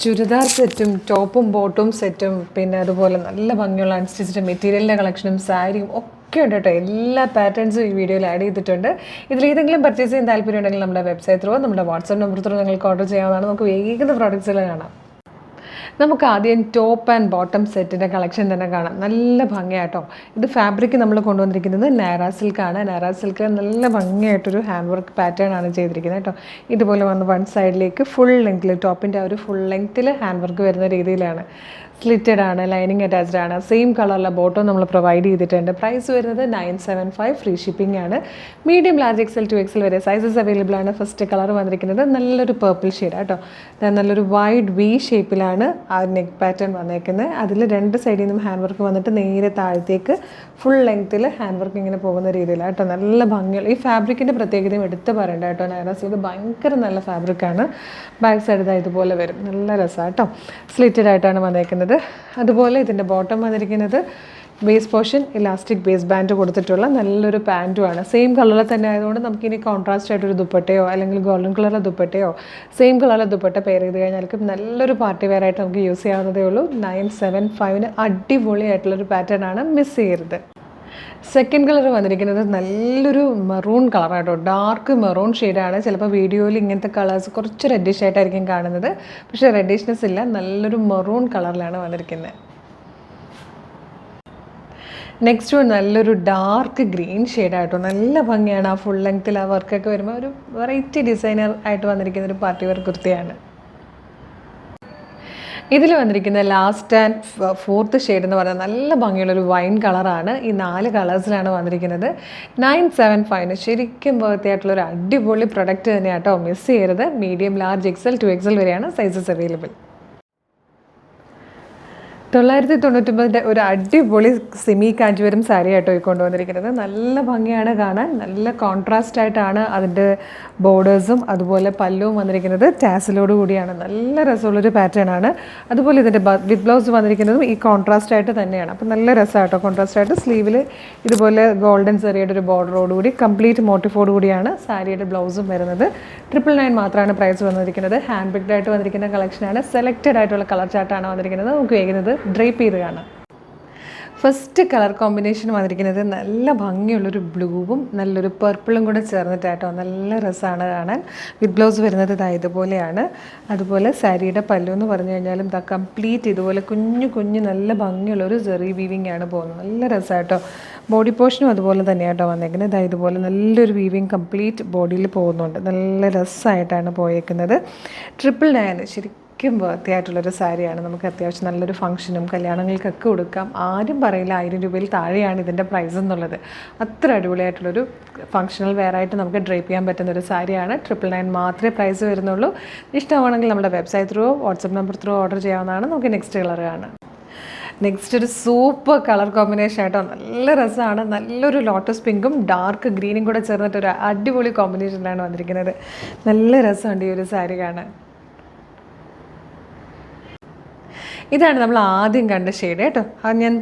ചുരിദാർ സെറ്റും ടോപ്പും ബോട്ടും സെറ്റും പിന്നെ അതുപോലെ നല്ല ഭംഗിയുള്ള അൺസ്റ്റിച്ച്ഡ് മെറ്റീരിയലിൻ്റെ കളക്ഷനും സാരിയും ഒക്കെ ഉണ്ട് കേട്ടോ. എല്ലാ പാറ്റേൺസും ഈ വീഡിയോയിൽ ആഡ് ചെയ്തിട്ടുണ്ട്. ഇതിലേതെങ്കിലും പർച്ചേസ് ചെയ്യാൻ താല്പര്യം ഉണ്ടെങ്കിൽ നമ്മുടെ വെബ്സൈറ്റ് ത്രൂ നമ്മുടെ വാട്സാപ്പ് നമ്പർ ത്രൂ നിങ്ങൾക്ക് ഓർഡർ ചെയ്യാവുന്നതാണ്. നമുക്ക് വേഗം പ്രോഡക്റ്റ്സുകൾ കാണാം. നമുക്ക് ആദ്യം ടോപ്പ് ആൻഡ് ബോട്ടം സെറ്റിൻ്റെ കളക്ഷൻ തന്നെ കാണാം. നല്ല ഭംഗിയാട്ടോ. ഇത് ഫാബ്രിക് നമ്മൾ കൊണ്ടുവന്നിരിക്കുന്നത് നൈറ സിൽക്കാണ്. നൈറ സിൽക്ക് നല്ല ഭംഗിയായിട്ടൊരു ഹാൻഡ് വർക്ക് പാറ്റേൺ ആണ് ചെയ്തിരിക്കുന്നത് കേട്ടോ. ഇതുപോലെ വന്ന് വൺ സൈഡിലേക്ക് ഫുൾ ലെങ്ത്തിൽ ടോപ്പിൻ്റെ ആ ഒരു ഫുൾ ലെങ്ത്തിൽ ഹാൻഡ് വർക്ക് വരുന്ന രീതിയിലാണ്. സ്ലിറ്റഡ് ആണ്, ലൈനിങ് അറ്റാച്ച്ഡ് ആണ്. സെയിം കളറിലെ ബോട്ടം നമ്മൾ പ്രൊവൈഡ് ചെയ്തിട്ടുണ്ട്. പ്രൈസ് വരുന്നത് 975. ഫ്രീ ഷിപ്പിംഗ് ആണ്. Medium large XL to XL വരെ സൈസസ് അവൈലബിൾ ആണ്. ഫസ്റ്റ് കളർ വന്നിരിക്കുന്നത് നല്ലൊരു പേർപ്പിൾ ഷെയ്ഡ് കേട്ടോ. നല്ലൊരു വൈഡ് വി ഷേപ്പിലാണ് ആ നെക്ക് പാറ്റേൺ വന്നേക്കുന്നത്. അതിൽ രണ്ട് സൈഡിൽ നിന്നും ഹാൻഡ് വർക്ക് വന്നിട്ട് നേരെ താഴത്തേക്ക് ഫുൾ ലെങ്ത്തിൽ ഹാൻഡ് വർക്ക് ഇങ്ങനെ പോകുന്ന രീതിയിലാണ് കേട്ടോ. നല്ല ഭംഗിയുള്ള ഈ ഫാബ്രിക്കിൻ്റെ പ്രത്യേകതയും എടുത്ത് പറയണ്ട കേട്ടോ. നൈറ സിൽക്ക് ഭയങ്കര നല്ല ഫാബ്രിക്കാണ്. ബാക്ക് സൈഡ് ഇതുപോലെ വരും. നല്ല രസമാണ് കേട്ടോ. സ്ലിറ്റഡ് ആയിട്ടാണ് വന്നേക്കുന്നത്. അതുപോലെ ഇതിൻ്റെ ബോട്ടം വന്നിരിക്കുന്നത് base portion elastic base band കൊടുത്തിട്ടുള്ള നല്ലൊരു പാൻറ്റുമാണ്. സെയിം കളറിൽ തന്നെ ആയതുകൊണ്ട് നമുക്കിനി കോൺട്രാസ്റ്റ് ആയിട്ടൊരു ദുപ്പട്ടയോ അല്ലെങ്കിൽ ഗോൾഡൻ കളറിലെ ദുപ്പട്ടയോ സെയിം കളറിലെ ദുപ്പട്ട പെയർ ചെയ്ത് കഴിഞ്ഞാൽ നല്ലൊരു പാർട്ടി വെയർ ആയിട്ട് നമുക്ക് യൂസ് ചെയ്യാവുന്നതേ ഉള്ളൂ. 975 അടിപൊളിയായിട്ടുള്ളൊരു പാറ്റേൺ ആണ്. മിസ് ചെയ്യരുത്. സെക്കൻഡ് കളർ വന്നിരിക്കുന്നത് നല്ലൊരു മെറൂൺ കളറാട്ടോ. ഡാർക്ക് മെറൂൺ ഷെയ്ഡാണ്. ചിലപ്പോൾ വീഡിയോയിൽ ഇങ്ങനത്തെ കളേഴ്സ് കുറച്ച് റെഡിഷ് ആയിട്ടായിരിക്കും കാണുന്നത്. പക്ഷേ റെഡിഷ്നെസ് ഇല്ല. നല്ലൊരു മെറൂൺ കളറിലാണ് വന്നിരിക്കുന്നത്. നെക്സ്റ്റ് വൺ നല്ലൊരു ഡാർക്ക് ഗ്രീൻ ഷെയ്ഡായിട്ടോ. നല്ല ഭംഗിയാണ്. ആ ഫുൾ ലെങ്ത്തിൽ ആ വർക്കൊക്കെ വരുമ്പോൾ ഒരു വെറൈറ്റി ഡിസൈനർ ആയിട്ട് വന്നിരിക്കുന്ന ഒരു പാർട്ടി വെയർ കുർത്തിയാണ്. ഇതിൽ വന്നിരിക്കുന്ന ലാസ്റ്റ് ആൻഡ് ഫോർത്ത് ഷെയ്ഡ് എന്ന് പറയുന്നത് നല്ല ഭംഗിയുള്ളൊരു വൈൻ കളറാണ്. ഈ 4 കളേഴ്സിലാണ് വന്നിരിക്കുന്നത്. 975 ശരിക്കും വൃത്തിയായിട്ടുള്ളൊരു അടിപൊളി പ്രൊഡക്റ്റ് തന്നെയാണ് കേട്ടോ. മിസ് ചെയ്യരുത്. Medium large XL to XL വരെയാണ് സൈസസ് അവൈലബിൾ. 999 ഒരു അടിപൊളി സെമി കാഞ്ചീപുരം സാരി ആയിട്ടോ ഈ കൊണ്ടുവന്നിരിക്കുന്നത്. നല്ല ഭംഗിയാണ് കാണാൻ. നല്ല കോൺട്രാസ്റ്റ് ആയിട്ടാണ് അതിൻ്റെ ബോർഡേഴ്സും അതുപോലെ പല്ലുവും വന്നിരിക്കുന്നത്. ടാസിലോട് കൂടിയാണ്. നല്ല രസമുള്ളൊരു പാറ്റേൺ ആണ്. അതുപോലെ ഇതിൻ്റെ വിത്ത് ബ്ലൗസ് വന്നിരിക്കുന്നതും ഈ കോൺട്രാസ്റ്റ് ആയിട്ട് തന്നെയാണ്. അപ്പോൾ നല്ല രസമായിട്ടോ. കോൺട്രാസ്റ്റ് ആയിട്ട് സ്ലീവിൽ ഇതുപോലെ ഗോൾഡൻ സെറിയുടെ ഒരു ബോർഡറോട് കൂടി കംപ്ലീറ്റ് മോട്ടിഫോട് കൂടിയാണ് സാരിയുടെ ബ്ലൗസും വരുന്നത്. 999 മാത്രമാണ് പ്രൈസ് വന്നിരിക്കുന്നത്. ഹാൻഡ് പിക്ഡ് ആയിട്ട് വന്നിരിക്കുന്ന കളക്ഷനാണ്. സെലക്റ്റഡ് ആയിട്ടുള്ള കളർ ചാർട്ടാണ് വന്നിരിക്കുന്നത്. നമുക്ക് വേഗം ഡ്രേപ്പ് ചെയ്ത് കാണാം. ഫസ്റ്റ് കളർ കോമ്പിനേഷൻ വന്നിരിക്കുന്നത് നല്ല ഭംഗിയുള്ളൊരു ബ്ലൂവും നല്ലൊരു പർപ്പിളും കൂടെ ചേർന്നിട്ടായിട്ടോ. നല്ല രസമാണ് കാണാൻ. വിത്ത് ബ്ലൗസ് വരുന്നത് ഇതുപോലെയാണ്. അതുപോലെ സാരിയുടെ പല്ലു എന്ന് പറഞ്ഞു കഴിഞ്ഞാലും കംപ്ലീറ്റ് ഇതുപോലെ കുഞ്ഞു നല്ല ഭംഗിയുള്ളൊരു ജെറി വീവിങ് ആണ് പോകുന്നത്. നല്ല രസമായിട്ടോ. ബോഡി പോർഷനും അതുപോലെ തന്നെയാട്ടോ വന്നേക്കുന്നത്. ഇതുപോലെ നല്ലൊരു വീവിങ് കംപ്ലീറ്റ് ബോഡിയിൽ പോകുന്നുണ്ട്. നല്ല രസമായിട്ടാണ് പോയേക്കുന്നത്. 999 ശരിക്കും വൃത്തിയായിട്ടുള്ളൊരു സാരിയാണ്. നമുക്ക് അത്യാവശ്യം നല്ലൊരു ഫംഗ്ഷനും കല്യാണങ്ങൾക്കൊക്കെ കൊടുക്കാം. ആരും പറയില്ല 1000 രൂപയിൽ താഴെയാണ് ഇതിൻ്റെ പ്രൈസ് എന്നുള്ളത്. അത്ര അടിപൊളിയായിട്ടുള്ളൊരു ഫംഗ്ഷണൽ വെയറായിട്ട് നമുക്ക് ഡ്രേപ്പ് ചെയ്യാൻ പറ്റുന്നൊരു സാരിയാണ്. 999 മാത്രമേ പ്രൈസ് വരുന്നുള്ളൂ. ഇഷ്ടമാണെങ്കിൽ നമ്മുടെ website through WhatsApp number through order ചെയ്യാവുന്നതാണ്. നമുക്ക് നെക്സ്റ്റ് കളർ കാണാം. നെക്സ്റ്റ് ഒരു സൂപ്പർ കളർ കോമ്പിനേഷൻ ആയിട്ടോ. നല്ല രസമാണ്. നല്ലൊരു ലോട്ടസ് പിങ്കും ഡാർക്ക് ഗ്രീനും കൂടെ ചേർന്നിട്ടൊരു അടിപൊളി കോമ്പിനേഷനിലാണ് വന്നിരിക്കുന്നത്. നല്ല രസമുണ്ട് ഈ ഒരു സാരി കാണാൻ. ഇതാണ് നമ്മൾ ആദ്യം കണ്ട ഷെയ്ഡ് കേട്ടോ. അത് ഞാൻ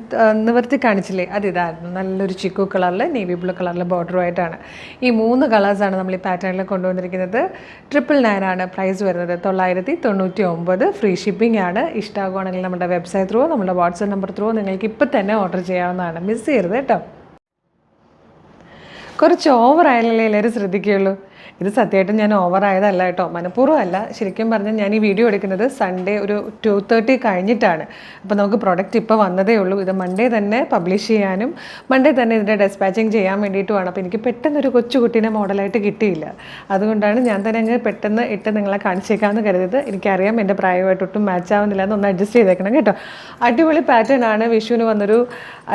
നിവർത്തി കാണിച്ചില്ലേ, അതിതായിരുന്നു. നല്ലൊരു ചിക്കു കളറിൽ നേവി ബ്ലൂ കളറിലെ ബോർഡറുമായിട്ടാണ്. ഈ 3 കളേഴ്സാണ് നമ്മൾ ഈ പാറ്റേണിൽ കൊണ്ടുവന്നിരിക്കുന്നത്. 999 ആണ് പ്രൈസ് വരുന്നത്. 999. ഫ്രീ ഷിപ്പിംഗ് ആണ്. ഇഷ്ടമാകുവാണെങ്കിൽ നമ്മുടെ വെബ്സൈറ്റ് ത്രൂ നമ്മുടെ വാട്സപ്പ് നമ്പർ ത്രൂ നിങ്ങൾക്ക് ഇപ്പം തന്നെ ഓർഡർ ചെയ്യാവുന്നതാണ്. മിസ് ചെയ്യരുത് കേട്ടോ. കുറച്ച് ഓവറായാലല്ലേ എല്ലാവരും ശ്രദ്ധിക്കുകയുള്ളൂ. ഇത് സത്യമായിട്ടും ഞാൻ ഓവറായതല്ല കേട്ടോ. മനഃപൂർവ്വം അല്ല. ശരിക്കും പറഞ്ഞാൽ ഞാൻ ഈ വീഡിയോ എടുക്കുന്നത് സൺഡേ ഒരു 2:30 കഴിഞ്ഞിട്ടാണ്. അപ്പോൾ നമുക്ക് പ്രൊഡക്റ്റ് ഇപ്പോൾ വന്നതേ ഉള്ളൂ. ഇത് മൺഡേ തന്നെ പബ്ലിഷ് ചെയ്യാനും മൺഡേ തന്നെ ഇതിൻ്റെ ഡെസ്പാച്ചിങ് ചെയ്യാൻ വേണ്ടിയിട്ടുമാണ്. അപ്പോൾ എനിക്ക് പെട്ടെന്നൊരു കൊച്ചുകുട്ടീനെ മോഡലായിട്ട് കിട്ടിയില്ല. അതുകൊണ്ടാണ് ഞാൻ തന്നെ അങ്ങ് പെട്ടെന്ന് ഇട്ട് നിങ്ങളെ കാണിച്ചേക്കാമെന്ന് കരുതിയത്. എനിക്കറിയാം എൻ്റെ പ്രായമായിട്ട് ഒട്ടും മാച്ച് ആവുന്നില്ല. എന്നൊന്ന് അഡ്ജസ്റ്റ് ചെയ്തേക്കണം കേട്ടോ. അടിപൊളി പാറ്റേൺ ആണ്. വിഷുവിന് വന്നൊരു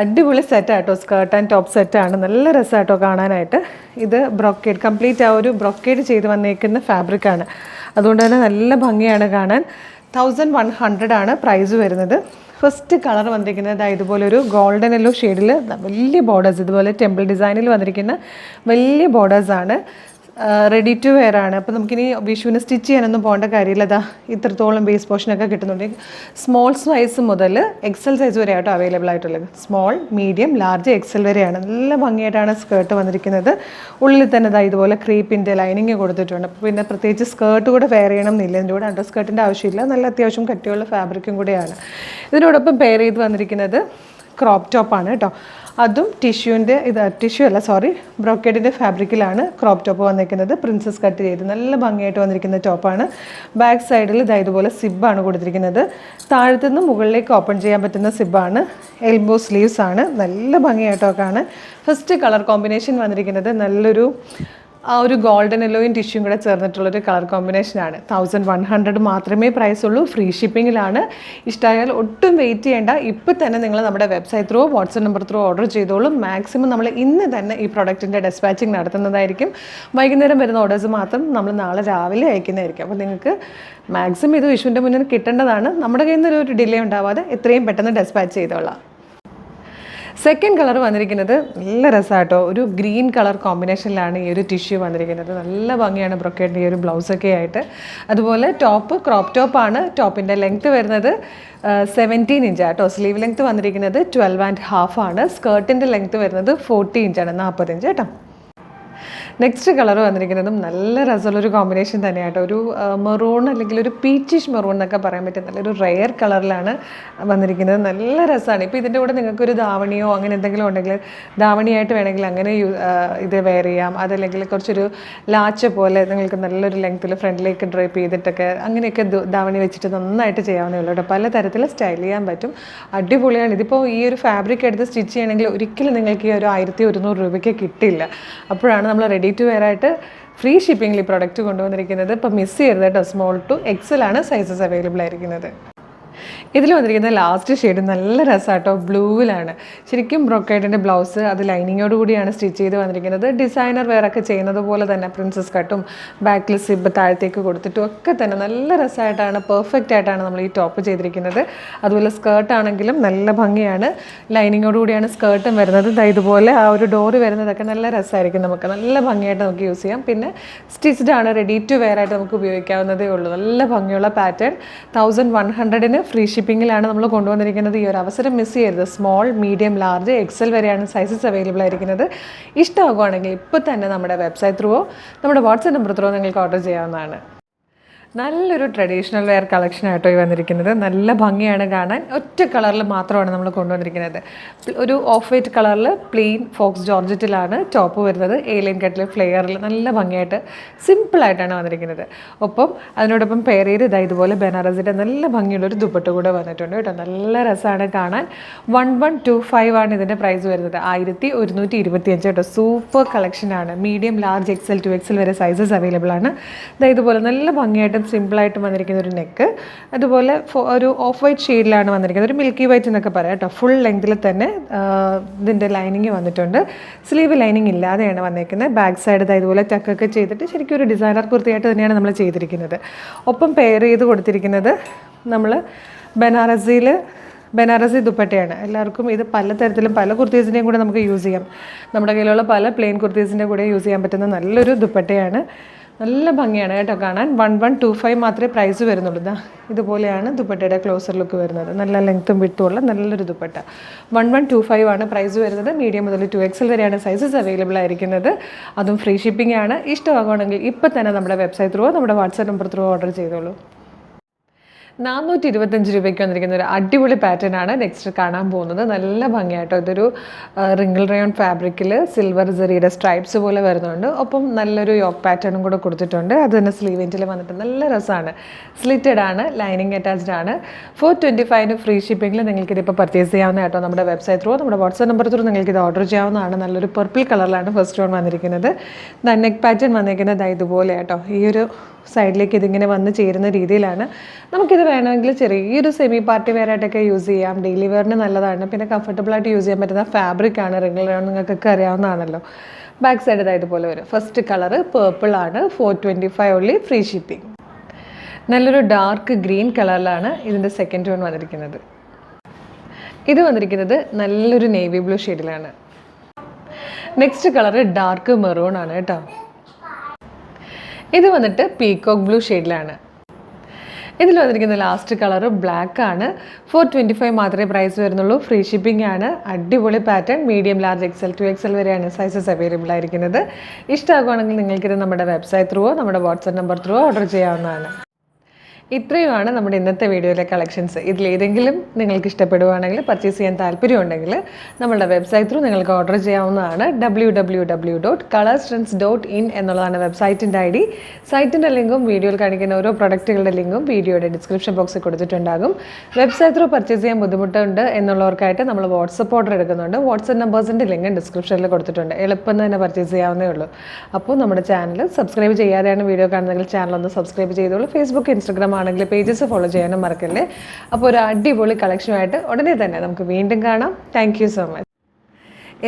അടിപൊളി സെറ്റാട്ടോ. സ്കേർട്ട് ആൻഡ് ടോപ്പ് സെറ്റാണ്. നല്ല രസമായിട്ടോ കാണാനായിട്ട്. ഇത് ബ്രൊക്കേഡ് കംപ്ലീറ്റ് ആ ഒരു ബ്രൊക്കേഡ് ചെയ്ത് വന്നേക്കുന്ന ഫാബ്രിക്കാണ്. അതുകൊണ്ട് തന്നെ നല്ല ഭംഗിയാണ് കാണാൻ. 1100 ആണ് പ്രൈസ് വരുന്നത്. ഫസ്റ്റ് കളർ വന്നിരിക്കുന്നത് ഇതുപോലെ ഒരു ഗോൾഡൻ യെല്ലോ ഷെയ്ഡിൽ വലിയ ബോർഡേഴ്സ്, ഇതുപോലെ ടെമ്പിൾ ഡിസൈനിൽ വന്നിരിക്കുന്ന വലിയ ബോർഡേഴ്സാണ്. റെഡി ടു വെയർ ആണ്. അപ്പോൾ നമുക്കിനി വിഷുവിന് സ്റ്റിച്ച് ചെയ്യാനൊന്നും പോകേണ്ട കാര്യമില്ല. അതാ ഇത്രത്തോളം ബേസ് പോർഷനൊക്കെ കിട്ടുന്നുണ്ട്. സ്മോൾ സൈസ് മുതൽ എക്സൽ സൈസ് വരെ ആട്ടോ അവൈലബിൾ ആയിട്ടുള്ളത്. സ്മോൾ, മീഡിയം, ലാർജ്, എക്സൽ വരെയാണ്. നല്ല ഭംഗിയായിട്ടാണ് സ്കേർട്ട് വന്നിരിക്കുന്നത്. ഉള്ളിൽ തന്നെ ഇതാ ഇതുപോലെ ക്രീപ്പിൻ്റെ ലൈനിങ് കൊടുത്തിട്ടുണ്ട്. അപ്പോൾ പിന്നെ പ്രത്യേകിച്ച് സ്കേർട്ട് കൂടെ വെയർ ചെയ്യണം എന്നില്ല. ഇതിൻ്റെ കൂടെ അണ്ടർ സ്കേർട്ടിൻ്റെ ആവശ്യമില്ല. നല്ല അത്യാവശ്യം കട്ടിയുള്ള ഫാബ്രിക്കും കൂടെയാണ്. ഇതിനോടൊപ്പം പെയർ ചെയ്ത് വന്നിരിക്കുന്നത് ക്രോപ്പ് ടോപ്പാണ് കേട്ടോ. അതും ബ്രോക്കേഡിൻ്റെ ഫാബ്രിക്കിലാണ് ക്രോപ്പ് ടോപ്പ് വന്നിരിക്കുന്നത്. പ്രിൻസസ് കട്ട് ചെയ്ത് നല്ല ഭംഗിയായിട്ട് വന്നിരിക്കുന്ന ടോപ്പാണ്. ബാക്ക് സൈഡിൽ ഇതുപോലെ സിബ്ബാണ് കൊടുത്തിരിക്കുന്നത്. താഴത്തു നിന്ന് മുകളിലേക്ക് ഓപ്പൺ ചെയ്യാൻ പറ്റുന്ന സിബ്ബാണ്. എൽബോ സ്ലീവ്സ് ആണ്. നല്ല ഭംഗിയായിട്ടോ കാണാൻ. ഫസ്റ്റ് കളർ കോമ്പിനേഷൻ വന്നിരിക്കുന്നത് നല്ലൊരു ഒരു ഗോൾഡൻ യെല്ലോയും ടിഷ്യൂയും കൂടെ ചേർന്നിട്ടുള്ളൊരു കളർ കോമ്പിനേഷനാണ്. 1100 മാത്രമേ പ്രൈസ് ഉള്ളൂ. ഫ്രീ ഷിപ്പിങ്ങിലാണ്. ഇഷ്ടമായാൽ ഒട്ടും വെയിറ്റ് ചെയ്യേണ്ട. ഇപ്പോൾ തന്നെ നിങ്ങൾ നമ്മുടെ website through, WhatsApp number through order ചെയ്തോളൂ. മാക്സിമം നമ്മൾ ഇന്ന് തന്നെ ഈ പ്രൊഡക്റ്റിൻ്റെ ഡെസ്പാച്ചിങ് നടത്തുന്നതായിരിക്കും. വൈകുന്നേരം വരുന്ന ഓർഡേഴ്സ് മാത്രം നമ്മൾ നാളെ രാവിലെ അയക്കുന്നതായിരിക്കും. അപ്പോൾ നിങ്ങൾക്ക് മാക്സിമം ഇത് വിഷുവിൻ്റെ മുന്നിൽ കിട്ടേണ്ടതാണ്. നമ്മുടെ കയ്യിൽ നിന്ന് ഒരു ഡിലേ ഉണ്ടാവാതെ എത്രയും പെട്ടെന്ന് ഡെസ്പാച്ച് ചെയ്തോളാം. സെക്കൻഡ് കളർ വന്നിരിക്കുന്നത് നല്ല രസമാട്ടോ. ഒരു ഗ്രീൻ കളർ കോമ്പിനേഷനിലാണ് ഈ ഒരു ടിഷ്യൂ വന്നിരിക്കുന്നത്. നല്ല ഭംഗിയാണ് ബ്രൊക്കേഡിൻ്റെ ഈ ഒരു ബ്ലൗസൊക്കെ ആയിട്ട്. അതുപോലെ ടോപ്പ് ക്രോപ്പ് ടോപ്പാണ്. ടോപ്പിൻ്റെ ലെങ്ത്ത് വരുന്നത് 17 ഇഞ്ച് ആട്ടോ. സ്ലീവ് ലെങ്ത്ത് വന്നിരിക്കുന്നത് 12.5 ആണ്. സ്കേർട്ടിൻ്റെ ലെങ്ത്ത് വരുന്നത് 40 ഇഞ്ചാണ്, 40 ഇഞ്ച് കേട്ടോ. നെക്സ്റ്റ് കളർ വന്നിരിക്കുന്നതും നല്ല രസമുള്ളൊരു കോമ്പിനേഷൻ തന്നെയാട്ടോ. ഒരു മെറൂൺ അല്ലെങ്കിൽ ഒരു പീച്ചിഷ് മെറൂൺ എന്നൊക്കെ പറയാൻ പറ്റും. നല്ലൊരു റെയർ കളറിലാണ് വന്നിരിക്കുന്നത്. നല്ല രസമാണ്. ഇപ്പോൾ ഇതിൻ്റെ കൂടെ നിങ്ങൾക്കൊരു ധാവണിയോ അങ്ങനെ എന്തെങ്കിലും ഉണ്ടെങ്കിൽ ധാവണിയായിട്ട് വേണമെങ്കിൽ അങ്ങനെ ഇത് വെയർ ചെയ്യാം. അതല്ലെങ്കിൽ കുറച്ചൊരു ലാച്ച പോലെ നിങ്ങൾക്ക് നല്ലൊരു ലെങ്ത്തിൽ ഫ്രണ്ടിലേക്ക് ഡ്രൈപ്പ് ചെയ്തിട്ടൊക്കെ അങ്ങനെയൊക്കെ ധാവണി വെച്ചിട്ട് നന്നായിട്ട് ചെയ്യാവുന്നേ ഉള്ളൂ കേട്ടോ. പല തരത്തിൽ സ്റ്റൈൽ ചെയ്യാൻ പറ്റും. അടിപൊളിയാണ്. ഇതിപ്പോൾ ഈ ഒരു ഫാബ്രിക് എടുത്ത് സ്റ്റിച്ച് ചെയ്യണമെങ്കിൽ ഒരിക്കലും നിങ്ങൾക്ക് ഈ ഒരു 1100 രൂപയ്ക്ക് കിട്ടില്ല. അപ്പോഴാണ് നമ്മൾ റെഡി ടു വെയർ ആയിട്ട് ഫ്രീ ഷിപ്പിങ്ങിൽ ഈ പ്രൊഡക്റ്റ് കൊണ്ടുവന്നിരിക്കുന്നത്. ഇപ്പോൾ മിസ് ചെയ്യരുത് കേട്ടോ. സ്മോൾ ടു എക്സൽ ആണ് സൈസസ് അവൈലബിൾ ആയിരിക്കുന്നത്. ഇതിൽ വന്നിരിക്കുന്ന ലാസ്റ്റ് ഷെയ്ഡ് നല്ല രസമാട്ടോ. ബ്ലൂവിലാണ്. ശരിക്കും ബ്രൊക്കേഡിൻ്റെ ബ്ലൗസ് അത് ലൈനിങ്ങോട് കൂടിയാണ് സ്റ്റിച്ച് ചെയ്ത് വന്നിരിക്കുന്നത്. ഡിസൈനർ വെയറൊക്കെ ചെയ്യുന്നത് പോലെ തന്നെ പ്രിൻസസ് കട്ടും ബാക്കിൽ സിബ് താഴത്തേക്ക് കൊടുത്തിട്ടും ഒക്കെ തന്നെ നല്ല രസമായിട്ടാണ്, പെർഫെക്റ്റ് ആയിട്ടാണ് നമ്മൾ ഈ ടോപ്പ് ചെയ്തിരിക്കുന്നത്. അതുപോലെ സ്കേർട്ടാണെങ്കിലും നല്ല ഭംഗിയാണ്. ലൈനിങ്ങോട് കൂടിയാണ് സ്കേർട്ടും വരുന്നത്. ഇതുപോലെ ആ ഒരു ഡോറ് വരുന്നതൊക്കെ നല്ല രസമായിരിക്കും. നമുക്ക് നല്ല ഭംഗിയായിട്ട് നമുക്ക് യൂസ് ചെയ്യാം. പിന്നെ സ്റ്റിച്ച്ഡ് ആണ്. റെഡി ടു വെയർ ആയിട്ട് നമുക്ക് ഉപയോഗിക്കാവുന്നതേ ഉള്ളൂ. നല്ല ഭംഗിയുള്ള പാറ്റേൺ. 1100 ഫ്രീ ഷിപ്പിങ്ങിലാണ് നമ്മൾ കൊണ്ടുവന്നിരിക്കുന്നത്. ഈ ഒരു അവസരം മിസ് ചെയ്യരുത്. സ്മോൾ, മീഡിയം, ലാർജ്, എക്സൽ വരെയാണ് സൈസസ് അവൈലബിൾ ആയിരിക്കുന്നത്. ഇഷ്ടമാകുവാണെങ്കിൽ ഇപ്പോൾ തന്നെ നമ്മുടെ വെബ്സൈറ്റ് ത്രൂവോ നമ്മുടെ വാട്സപ്പ് നമ്പർ ത്രൂവോ നിങ്ങൾക്ക് ഓർഡർ ചെയ്യാവുന്നതാണ്. നല്ലൊരു ട്രഡീഷണൽ വെയർ കളക്ഷൻ ആയിട്ടോ ഈ വന്നിരിക്കുന്നത്. നല്ല ഭംഗിയാണ് കാണാൻ. ഒറ്റ കളറിൽ മാത്രമാണ് നമ്മൾ കൊണ്ടുവന്നിരിക്കുന്നത്. ഒരു ഓഫ് വൈറ്റ് കളറിൽ പ്ലെയിൻ ഫോക്സ് ജോർജറ്റിലാണ് ടോപ്പ് വരുന്നത്. ഏലിയൻ കട്ടിൽ ഫ്ലെയറിൽ നല്ല ഭംഗിയായിട്ട് സിമ്പിളായിട്ടാണ് വന്നിരിക്കുന്നത്. ഒപ്പം അതിനോടൊപ്പം പെയർ ചെയ്ത് ഇതുപോലെ ബനാറസിൻ്റെ നല്ല ഭംഗിയുള്ളൊരു ദുപ്പട്ട കൂടെ വന്നിട്ടുണ്ട് കേട്ടോ. നല്ല രസമാണ് കാണാൻ. 1125 ആണ് ഇതിൻ്റെ പ്രൈസ് വരുന്നത്. 1125 കേട്ടോ. സൂപ്പർ കളക്ഷനാണ്. മീഡിയം, ലാർജ്, എക്സൽ, 2XL വരെ സൈസസ് അവൈലബിൾ ആണ്. ഇതുപോലെ നല്ല ഭംഗിയായിട്ട് സിമ്പിളായിട്ട് വന്നിരിക്കുന്ന ഒരു നെക്ക്. അതുപോലെ ഒരു ഓഫ് വൈറ്റ് ഷെയ്ഡിലാണ് വന്നിരിക്കുന്നത്. ഒരു മിൽക്കി വൈറ്റ് എന്നൊക്കെ പറയാം കേട്ടോ. ഫുൾ ലെങ്തിൽ തന്നെ ഇതിൻ്റെ ലൈനിങ് വന്നിട്ടുണ്ട്. സ്ലീവ് ലൈനിങ് ഇല്ലാതെയാണ് വന്നിരിക്കുന്നത്. ബാക്ക് സൈഡ് ഇതുപോലെ ടക്കൊക്കെ ചെയ്തിട്ട് ശരിക്കും ഒരു ഡിസൈനർ കുർത്തിയായിട്ട് തന്നെയാണ് നമ്മൾ ചെയ്തിരിക്കുന്നത്. ഒപ്പം പെയർ ചെയ്ത് കൊടുത്തിരിക്കുന്നത് നമ്മൾ ബനാറസി ദുപ്പട്ടയാണ്. എല്ലാവർക്കും ഇത് പലതരത്തിലും പല കുർത്തീസിൻ്റെയും കൂടെ നമുക്ക് യൂസ് ചെയ്യാം. നമ്മുടെ കയ്യിലുള്ള പല പ്ലെയിൻ കുർത്തീസിൻ്റെ കൂടെ യൂസ് ചെയ്യാൻ പറ്റുന്ന നല്ലൊരു ദുപ്പട്ടയാണ്. നല്ല ഭംഗിയാണ് കേട്ടോ കാണാൻ. 1125 മാത്രമേ പ്രൈസ് വരുന്നുള്ളൂ. ഇതുപോലെയാണ് ദുപ്പട്ടയുടെ ക്ലോസർ ലുക്ക് വരുന്നത്. നല്ല ലെങ്ത്തും വിട്ടുമുള്ള നല്ലൊരു ദുപ്പട്ട. 1125 ആണ് പ്രൈസ് വരുന്നത്. മീഡിയം മുതൽ 2XL വരെയാണ് സൈസസ് അവൈലബിൾ ആയിരിക്കുന്നത്. അതും ഫ്രീ ഷിപ്പിംഗ് ആണ്. ഇഷ്ടമാകുകയാണെങ്കിൽ ഇപ്പോൾ തന്നെ നമ്മുടെ വെബ്സൈറ്റ് ത്രൂ, നമ്മുടെ വാട്സാപ്പ് നമ്പർ ത്രൂ ഓർഡർ ചെയ്തോളൂ. 425 രൂപയ്ക്ക് വന്നിരിക്കുന്ന ഒരു അടിപൊളി പാറ്റേൺ ആണ് നെക്സ്റ്റ് കാണാൻ പോകുന്നത്. നല്ല ഭംഗിയായിട്ടോ. ഇതൊരു റിങ്കിൾ റയോൺ ഫാബ്രിക്കിൽ സിൽവർ ജെറിയുടെ സ്ട്രൈപ്സ് പോലെ വരുന്നുണ്ട്. ഒപ്പം നല്ലൊരു യോക്ക് പാറ്റേണും കൂടെ കൊടുത്തിട്ടുണ്ട്. അത് തന്നെ സ്ലീവിൻ്റിൽ വന്നിട്ട് നല്ല രസമാണ്. സ്ലിറ്റഡ് ആണ്, ലൈനിങ് അറ്റാച്ച്ഡ് ആണ്. 425 ഫ്രീ ഷിപ്പിങ്ങിൽ നിങ്ങൾക്കിതിപ്പോൾ പർച്ചേസ് ചെയ്യാവുന്ന കേട്ടോ. നമ്മുടെ വെബ്സൈറ്റ് ത്രൂ, നമ്മുടെ വാട്സാപ്പ് നമ്പർ ത്രൂ നിങ്ങൾക്കിത് ഓർഡർ ചെയ്യാവുന്നതാണ്. നല്ലൊരു പർപ്പിൾ കളറിലാണ് ഫസ്റ്റ് വൺ വന്നിരിക്കുന്നത്. നെക്ക് പാറ്റേൺ വന്നിരിക്കുന്നത് ഇതുപോലെ കേട്ടോ. ഈ ഒരു സൈഡിലേക്ക് ഇതിങ്ങനെ വന്ന് ചേരുന്ന രീതിയിലാണ്. നമുക്കിത് വേണമെങ്കിൽ ചെറിയൊരു സെമി പാർട്ടി വെയർ ആയിട്ടൊക്കെ യൂസ് ചെയ്യാം. ഡെയിലി വെയറിന് നല്ലതാണ്. പിന്നെ കംഫർട്ടബിളായിട്ട് യൂസ് ചെയ്യാൻ പറ്റുന്ന ഫാബ്രിക്കാണ്. റിംഗിൾ റയോൺ നിങ്ങൾക്കൊക്കെ അറിയാവുന്നതാണല്ലോ. ബാക്ക് സൈഡ് ഇതുപോലെ വരും. ഫസ്റ്റ് കളറ് പേർപ്പിൾ ആണ്. 425 ഓൺലി ഫ്രീ ഷിപ്പിംഗ്. നല്ലൊരു ഡാർക്ക് ഗ്രീൻ കളറിലാണ് ഇതിൻ്റെ സെക്കൻഡ് വൺ വന്നിരിക്കുന്നത്. ഇത് വന്നിരിക്കുന്നത് നല്ലൊരു നേവി ബ്ലൂ ഷെയ്ഡിലാണ്. നെക്സ്റ്റ് കളറ് ഡാർക്ക് മെറൂൺ ആണ് കേട്ടോ. ഇത് വന്നിട്ട് പീകോക്ക് ബ്ലൂ ഷെയ്ഡിലാണ്. ഇതിൽ വന്നിരിക്കുന്ന ലാസ്റ്റ് കളർ ബ്ലാക്ക് ആണ്. 425 മാത്രമേ പ്രൈസ് വരുന്നുള്ളൂ. ഫ്രീ ഷിപ്പിംഗ് ആണ്. അടിപൊളി pattern. Medium, large, XL, 2XL വരെയാണ് സൈസസ് അവൈലബിൾ ആയിരിക്കുന്നത്. ഇഷ്ടമാകുകയാണെങ്കിൽ നിങ്ങൾക്കിത് നമ്മുടെ വെബ്സൈറ്റ് ത്രൂവോ നമ്മുടെ വാട്സാപ്പ് നമ്പർ ത്രൂവോ ഓർഡർ ചെയ്യാവുന്നതാണ്. ഇത്രയുമാണ് നമ്മുടെ ഇന്നത്തെ വീഡിയോയിലെ കളക്ഷൻസ്. ഇതിലേതെങ്കിലും നിങ്ങൾക്ക് ഇഷ്ടപ്പെടുകയാണെങ്കിൽ, പർച്ചേസ് ചെയ്യാൻ താല്പര്യമുണ്ടെങ്കിൽ നമ്മുടെ വെബ്സൈറ്റ് ത്രൂ നിങ്ങൾക്ക് ഓർഡർ ചെയ്യാവുന്നതാണ്. www.colorstrends.in എന്നുള്ളതാണ് വെബ്സൈറ്റിൻ്റെ ID. സൈറ്റിൻ്റെ ലിങ്കും വീഡിയോയിൽ കാണിക്കുന്ന ഓരോ പ്രൊഡക്റ്റുകളുടെ ലിങ്കും വീഡിയോയുടെ ഡിസ്ക്രിപ്ഷൻ ബോക്സിൽ കൊടുത്തിട്ടുണ്ടാകും. വെബ്സൈറ്റ് ത്രൂ പർച്ചേസ് ചെയ്യാൻ ബുദ്ധിമുട്ടുണ്ട് എന്നുള്ളവർക്കായിട്ട് നമ്മൾ വാട്സപ്പ് ഓർഡർ എടുക്കുന്നുണ്ട്. വാട്സപ്പ് നമ്പേഴ്സിൻ്റെ ലിങ്ക് ഡിസ്ക്രിപ്ഷനിൽ കൊടുത്തിട്ടുണ്ട്. എളുപ്പം തന്നെ പർച്ചേസ് ചെയ്യാവുന്നേ ഉള്ളൂ. അപ്പോൾ നമ്മുടെ ചാനൽ സബ്സ്ക്രൈബ് ചെയ്യാതെയാണ് വീഡിയോ കാണുന്നതെങ്കിൽ ചാനൽ ഒന്ന് സബ്സ്ക്രൈബ് ചെയ്തോളൂ. ഫേസ്ബുക്ക്, ഇൻസ്റ്റാഗ്രാം ആണെങ്കിൽ പേജസ് ഫോളോ ചെയ്യാനും മറക്കല്ലേ. അപ്പോൾ ഒരു അടിപൊളി കളക്ഷനുമായിട്ട് ഉടനെ തന്നെ നമുക്ക് വീണ്ടും കാണാം. Thank you so much.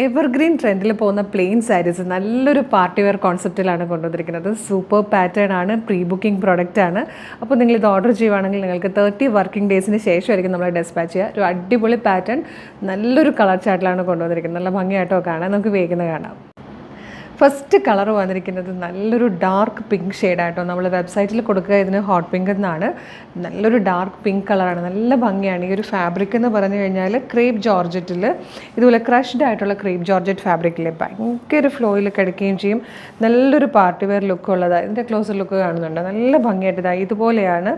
Evergreen ട്രെൻഡിൽ പോകുന്ന പ്ലെയിൻ സാരീസ് നല്ലൊരു പാർട്ടി വെയർ കോൺസെപ്റ്റിലാണ് കൊണ്ടുവന്നിരിക്കുന്നത്. സൂപ്പർ പാറ്റേൺ ആണ്. പ്രീ ബുക്കിംഗ് പ്രോഡക്റ്റ് ആണ്. അപ്പോൾ നിങ്ങളിത് ഓർഡർ ചെയ്യുവാണെങ്കിൽ നിങ്ങൾക്ക് 30 വർക്കിംഗ് ഡേയ്സിന് ശേഷമായിരിക്കും നമ്മൾ ഡെസ്പാച്ച് ചെയ്യുക. ഒരു അടിപൊളി പാറ്റേൺ, നല്ലൊരു കളർ ചാർട്ടിലാണ് കൊണ്ടുവന്നിരിക്കുന്നത്. നല്ല ഭംഗിയായിട്ടോ കാണാം. നമുക്ക് വേഗം കാണാം. ഫസ്റ്റ് കളർ വന്നിരിക്കുന്നത് നല്ലൊരു ഡാർക്ക് പിങ്ക് ഷെയ്ഡായിട്ടോ. നമ്മൾ വെബ്സൈറ്റിൽ കൊടുക്കുക ഇതിന് ഹോട്ട് പിങ്ക് എന്നാണ്. നല്ലൊരു ഡാർക്ക് പിങ്ക് കളറാണ്. നല്ല ഭംഗിയാണ്. ഈ ഒരു ഫാബ്രിക് എന്ന് പറഞ്ഞു കഴിഞ്ഞാൽ ക്രേപ്പ് ജോർജറ്റിൽ ഇതുപോലെ ക്രഷ്ഡ് ആയിട്ടുള്ള ക്രേപ്പ് ജോർജറ്റ് ഫാബ്രിക്കിൽ ഭയങ്കര ഫ്ലോയിൽ കിടക്കുകയും ചെയ്യും. നല്ലൊരു പാർട്ടി വെയർ ലുക്ക് ഉള്ളതാണ്. ഇതിൻ്റെ ക്ലോസർ ലുക്ക് കാണുന്നുണ്ട്. നല്ല ഭംഗിയായിട്ട് ഇതുപോലെയാണ്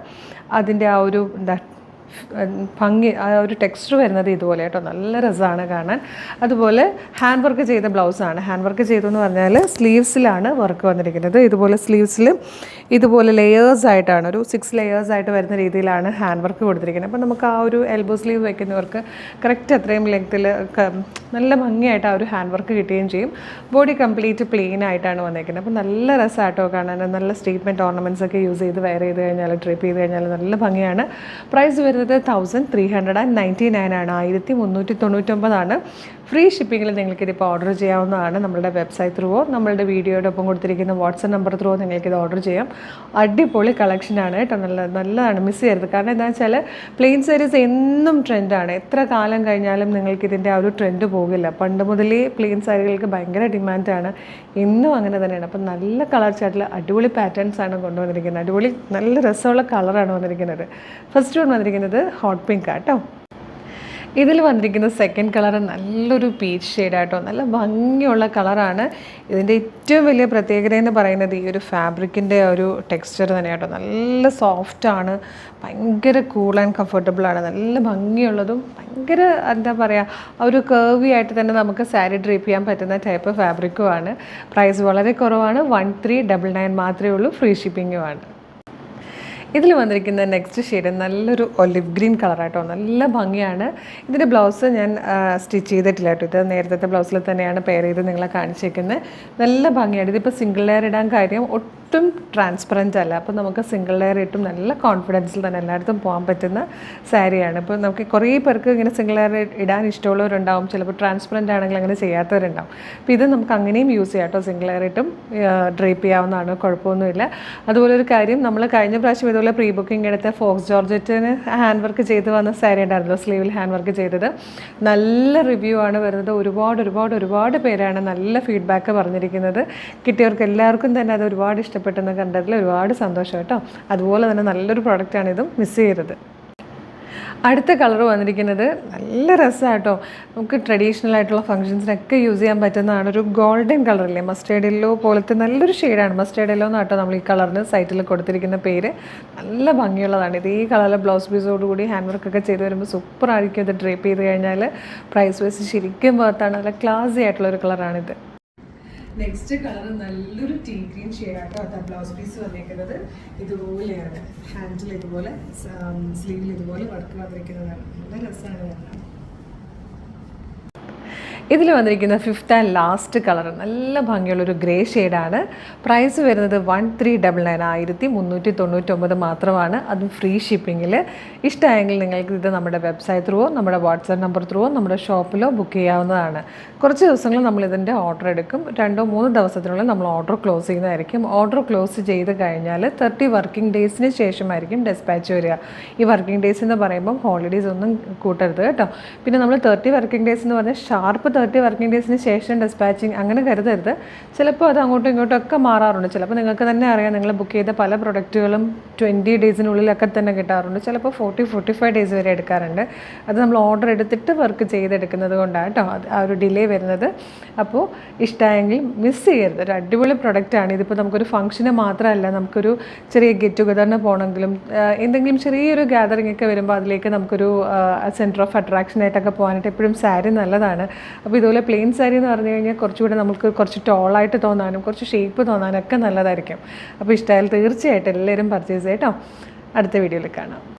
അതിൻ്റെ ആ ഒരു ഭംഗി, ആ ഒരു ടെക്സ്ചർ വരുന്നത് ഇതുപോലെ കേട്ടോ. നല്ല രസമാണ് കാണാൻ. അതുപോലെ ഹാൻഡ് വർക്ക് ചെയ്ത ബ്ലൗസാണ്. ഹാൻഡ് വർക്ക് ചെയ്തെന്ന് പറഞ്ഞാൽ സ്ലീവ്സിലാണ് വർക്ക് വന്നിരിക്കുന്നത്. ഇതുപോലെ സ്ലീവ്സിൽ ഇതുപോലെ ലെയേഴ്സ് ആയിട്ടാണ്, ഒരു 6 ലെയേഴ്സ് ആയിട്ട് വരുന്ന രീതിയിലാണ് ഹാൻഡ് വർക്ക് കൊടുത്തിരിക്കുന്നത്. അപ്പോൾ നമുക്ക് ആ ഒരു എൽബോ സ്ലീവ് വയ്ക്കുന്നവർക്ക് കറക്റ്റ് അത്രയും ലെങ്ത്തിൽ നല്ല ഭംഗിയായിട്ട് ആ ഒരു ഹാൻഡ് വർക്ക് കിട്ടുകയും ചെയ്യും. ബോഡി കംപ്ലീറ്റ് പ്ലെയിൻ ആയിട്ടാണ് വന്നിരിക്കുന്നത്. അപ്പോൾ നല്ല രസമായിട്ടോ കാണാൻ. നല്ല സ്റ്റേറ്റ്മെൻറ്റ് ഓർണമെൻറ്റ്സ് ഒക്കെ യൂസ് ചെയ്ത് വെയർ ചെയ്ത് കഴിഞ്ഞാൽ, ഡ്രിപ്പ് ചെയ്ത് കഴിഞ്ഞാൽ നല്ല ഭംഗിയാണ്. പ്രൈസ് വരുന്നത് 1399 ആണ്. 1399 ഫ്രീ ഷിപ്പിങ്ങിൽ നിങ്ങൾക്കിതിപ്പോൾ ഓർഡർ ചെയ്യാവുന്നതാണ്. നമ്മളുടെ വെബ്സൈറ്റ് ത്രൂവോ നമ്മളുടെ വീഡിയോയുടെ ഒപ്പം കൊടുത്തിരിക്കുന്ന വാട്സപ്പ് നമ്പർ ത്രൂവോ നിങ്ങൾക്കിത് ഓർഡർ ചെയ്യാം. അടിപൊളി കളക്ഷനാണ് കേട്ടോ. നല്ലതാണ്. മിസ് ചെയ്യരുത്. കാരണം എന്താ വെച്ചാൽ പ്ലെയിൻ സാരീസ് എന്നും ട്രെൻഡാണ്. എത്ര കാലം കഴിഞ്ഞാലും നിങ്ങൾക്കിതിൻ്റെ ആ ഒരു ട്രെൻഡ് പോകില്ല. പണ്ട് മുതലേ പ്ലെയിൻ സാരികൾക്ക് ഭയങ്കര ഡിമാൻഡാണ്. എന്നും അങ്ങനെ തന്നെയാണ്. അപ്പം നല്ല കളർ ചാർട്ടിൽ അടിപൊളി പാറ്റേൺസ് ആണ് കൊണ്ടുവന്നിരിക്കുന്നത്. അടിപൊളി നല്ല രസമുള്ള കളറാണ് വന്നിരിക്കുന്നത്. ഫസ്റ്റ് വൺ വന്നിരിക്കുന്നത് ഹോട്ട് പിങ്ക് ആട്ടോ. ഇതിൽ വന്നിരിക്കുന്ന സെക്കൻഡ് കളർ നല്ലൊരു പീച്ച് ഷെയ്ഡായിട്ടോ. നല്ല ഭംഗിയുള്ള കളറാണ്. ഇതിൻ്റെ ഏറ്റവും വലിയ പ്രത്യേകത എന്ന് പറയുന്നത് ഈ ഒരു ഫാബ്രിക്കിൻ്റെ ഒരു ടെക്സ്ചർ തന്നെയാട്ടോ. നല്ല സോഫ്റ്റാണ്. ഭയങ്കര കൂൾ ആൻഡ് കംഫർട്ടബിളാണ്. നല്ല ഭംഗിയുള്ളതും ഭയങ്കര എന്താ പറയുക, ആ ഒരു കേർവി ആയിട്ട് തന്നെ നമുക്ക് സാരി ഡ്രീപ്പ് ചെയ്യാൻ പറ്റുന്ന ടൈപ്പ് ഫാബ്രിക്കുമാണ്. പ്രൈസ് വളരെ കുറവാണ്. 1399 മാത്രമേ ഉള്ളൂ. ഫ്രീ ഷിപ്പിങ്ങുമാണ്. ഇതിൽ വന്നിരിക്കുന്ന നെക്സ്റ്റ് ഷെയ്ഡ് നല്ലൊരു ഒലിവ് ഗ്രീൻ കളറാട്ടോ. നല്ല ഭംഗിയാണ്. ഇതിൻ്റെ ബ്ലൗസ് ഞാൻ സ്റ്റിച്ച് ചെയ്തിട്ടില്ല കേട്ടോ. ഇത് നേരത്തെ ബ്ലൗസിൽ തന്നെയാണ് പെയർ ചെയ്ത് നിങ്ങളെ കാണിച്ചേക്കുന്നത്. നല്ല ഭംഗിയാണ്. ഇതിപ്പോൾ സിംഗിൾ ലെയർ ഇടാൻ കാര്യം ഒട്ടും ട്രാൻസ്പെറൻറ്റ് അല്ല. അപ്പോൾ നമുക്ക് സിംഗിൾ ലെയർ ഇട്ടും നല്ല കോൺഫിഡൻസിൽ തന്നെ എല്ലായിടത്തും പോകാൻ പറ്റുന്ന സാരിയാണ്. ഇപ്പോൾ നമുക്ക് കുറേ പേർക്ക് ഇങ്ങനെ സിംഗിൾ ലെയർ ഇടാൻ ഇഷ്ടമുള്ളവരുണ്ടാവും. ചിലപ്പോൾ ട്രാൻസ്പെറൻറ്റ് ആണെങ്കിൽ അങ്ങനെ ചെയ്യാത്തവരുണ്ടാവും. അപ്പോൾ ഇത് നമുക്ക് അങ്ങനെയും യൂസ് ചെയ്യാം കേട്ടോ. സിംഗിൾ ലെയർ ഇട്ടും ഡ്രേപ്പ് ചെയ്യാവുന്നതാണ്. കുഴപ്പമൊന്നുമില്ല. അതുപോലെ ഒരു കാര്യം, നമ്മൾ കഴിഞ്ഞ പ്രാവശ്യം ഇതുപോലെ പ്രീ ബുക്കിംഗ് എടുത്ത ഫോക്സ് ജോർജറ്റിന് ഹാൻഡ് വർക്ക് ചെയ്ത് വന്ന സാരി ഉണ്ടായിരുന്നല്ലോ, സ്ലീവിൽ ഹാൻഡ് വർക്ക് ചെയ്തത്. നല്ല റിവ്യൂ ആണ് വരുന്നത്. ഒരുപാട് പേരാണ് നല്ല ഫീഡ്ബാക്ക് പറഞ്ഞിരിക്കുന്നത്. കിട്ടിയവർക്ക് എല്ലാവർക്കും തന്നെ അത് ഒരുപാട് ഇഷ്ടപ്പെട്ടെന്ന് കണ്ടതിൽ ഒരുപാട് സന്തോഷം കേട്ടോ. അതുപോലെ തന്നെ നല്ലൊരു പ്രോഡക്റ്റാണ്. ഇതും മിസ് ചെയ്യരുത്. അടുത്ത കളർ വന്നിരിക്കുന്നത് നല്ല രസമാട്ടോ. നമുക്ക് ട്രഡീഷണൽ ആയിട്ടുള്ള ഫംഗ്ഷൻസിനൊക്കെ യൂസ് ചെയ്യാൻ പറ്റുന്നതാണ്. ഒരു ഗോൾഡൻ കളറില്ലേ, മസ്റ്റേർഡ് യെല്ലോ പോലത്തെ നല്ലൊരു ഷെയ്ഡാണ്. മസ്റ്റേർഡ് യെല്ലോ എന്നാട്ടോ നമ്മൾ ഈ കളറിന് സൈറ്റിൽ കൊടുത്തിരിക്കുന്ന പേര്. നല്ല ഭംഗിയുള്ളതാണ്. ഇത് ഈ കളറിലെ ബ്ലൗസ് പീസോടുകൂടി ഹാൻഡ് വർക്കൊക്കെ ചെയ്ത് വരുമ്പോൾ സൂപ്പർ ആയിരിക്കും. ഇത് ഡ്രേപ്പ് ചെയ്ത് കഴിഞ്ഞാൽ പ്രൈസ് വൈസ് ശരിക്കും വർത്താണ്. നല്ല ക്ലാസി ആയിട്ടുള്ളൊരു കളറാണിത്. നെക്സ്റ്റ് കളർ നല്ലൊരു ടീ ഗ്രീൻ ഷെയ്ഡാട്ടോ. അത് ബ്ലൗസ് പീസ് വന്നിരിക്കുന്നത് ഇതുപോലെയാണ്. ഹാൻഡിൽ ഇതുപോലെ, സ്ലീവിൽ ഇതുപോലെ വർക്ക് വന്നിരിക്കുന്നതാണ്. നല്ല രസമാണ് കാണാൻ. ഇതിൽ വന്നിരിക്കുന്ന ഫിഫ്ത്ത് ആൻഡ് ലാസ്റ്റ് കളർ നല്ല ഭംഗിയുള്ളൊരു ഗ്രേ ഷെയ്ഡാണ്. പ്രൈസ് വരുന്നത് 1399 1399 മാത്രമാണ്. അതും ഫ്രീ ഷിപ്പിങ്ങിൽ. ഇഷ്ടമായെങ്കിൽ നിങ്ങൾക്ക് ഇത് നമ്മുടെ വെബ്സൈറ്റ് ത്രൂവോ നമ്മുടെ വാട്സാപ്പ് നമ്പർ ത്രൂവോ നമ്മുടെ ഷോപ്പിലോ ബുക്ക് ചെയ്യാവുന്നതാണ്. കുറച്ച് ദിവസങ്ങൾ നമ്മളിതിൻ്റെ ഓർഡർ എടുക്കും. 2-3 ദിവസത്തിനുള്ളിൽ നമ്മൾ ഓർഡർ ക്ലോസ് ചെയ്യുന്നതായിരിക്കും. ഓർഡർ ക്ലോസ് ചെയ്ത് കഴിഞ്ഞാൽ 30 വർക്കിംഗ് ഡേയ്സിന് ശേഷമായിരിക്കും ഡെസ്പാച്ച് വരിക. ഈ വർക്കിംഗ് ഡേയ്സ് എന്ന് പറയുമ്പം ഹോളിഡേയ്സ് ഒന്നും കൂട്ടരുത് കേട്ടോ. പിന്നെ നമ്മൾ 30 വർക്കിംഗ് ഡേയ്സ് എന്ന് പറഞ്ഞാൽ ഷാർപ്പ് 30 വർക്കിംഗ് ഡേയ്സിന് ശേഷം ഡിസ്പാച്ചിങ് അങ്ങനെ കരുതരുത്. ചിലപ്പോൾ അത് അങ്ങോട്ടും ഇങ്ങോട്ടും ഒക്കെ മാറാറുണ്ട്. ചിലപ്പോൾ നിങ്ങൾക്ക് തന്നെ അറിയാം, നിങ്ങൾ ബുക്ക് ചെയ്ത പല പ്രൊഡക്റ്റുകളും 20 ഡേയ്സിനുള്ളിലൊക്കെ തന്നെ കിട്ടാറുണ്ട്. ചിലപ്പോൾ 45 ഡേയ്സ് വരെ എടുക്കാറുണ്ട്. അത് നമ്മൾ ഓർഡർ എടുത്തിട്ട് വർക്ക് ചെയ്തെടുക്കുന്നത് കൊണ്ടാണ് കേട്ടോ ആ ഒരു ഡിലേ വരുന്നത്. അപ്പോൾ ഇഷ്ടമായെങ്കിൽ മിസ് ചെയ്യരുത്. ഒരു അടിപൊളി പ്രൊഡക്റ്റാണ്. ഇതിപ്പോൾ നമുക്കൊരു ഫംഗ്ഷന് മാത്രമല്ല, നമുക്കൊരു ചെറിയ ഗെറ്റ് ടുഗദറിന് പോകണമെങ്കിലും എന്തെങ്കിലും ചെറിയൊരു ഗ്യാതറിംഗ് ഒക്കെ വരുമ്പോൾ അതിലേക്ക് നമുക്കൊരു സെൻറ്റർ ഓഫ് അട്രാക്ഷനായിട്ടൊക്കെ പോകാനായിട്ട് എപ്പോഴും സാരി നല്ലതാണ്. അപ്പോൾ ഇതുപോലെ പ്ലെയിൻ സാരി എന്ന് പറഞ്ഞു കഴിഞ്ഞാൽ കുറച്ചുകൂടെ നമുക്ക് കുറച്ച് ടോളായിട്ട് തോന്നാനും കുറച്ച് ഷേപ്പ് തോന്നാനും ഒക്കെ നല്ലതായിരിക്കും. അപ്പോൾ ഇഷ്ടമായാൽ തീർച്ചയായിട്ടും എല്ലാവരും പർച്ചേസ് ചെയ്യട്ടോ. അടുത്ത വീഡിയോയിൽ കാണാം.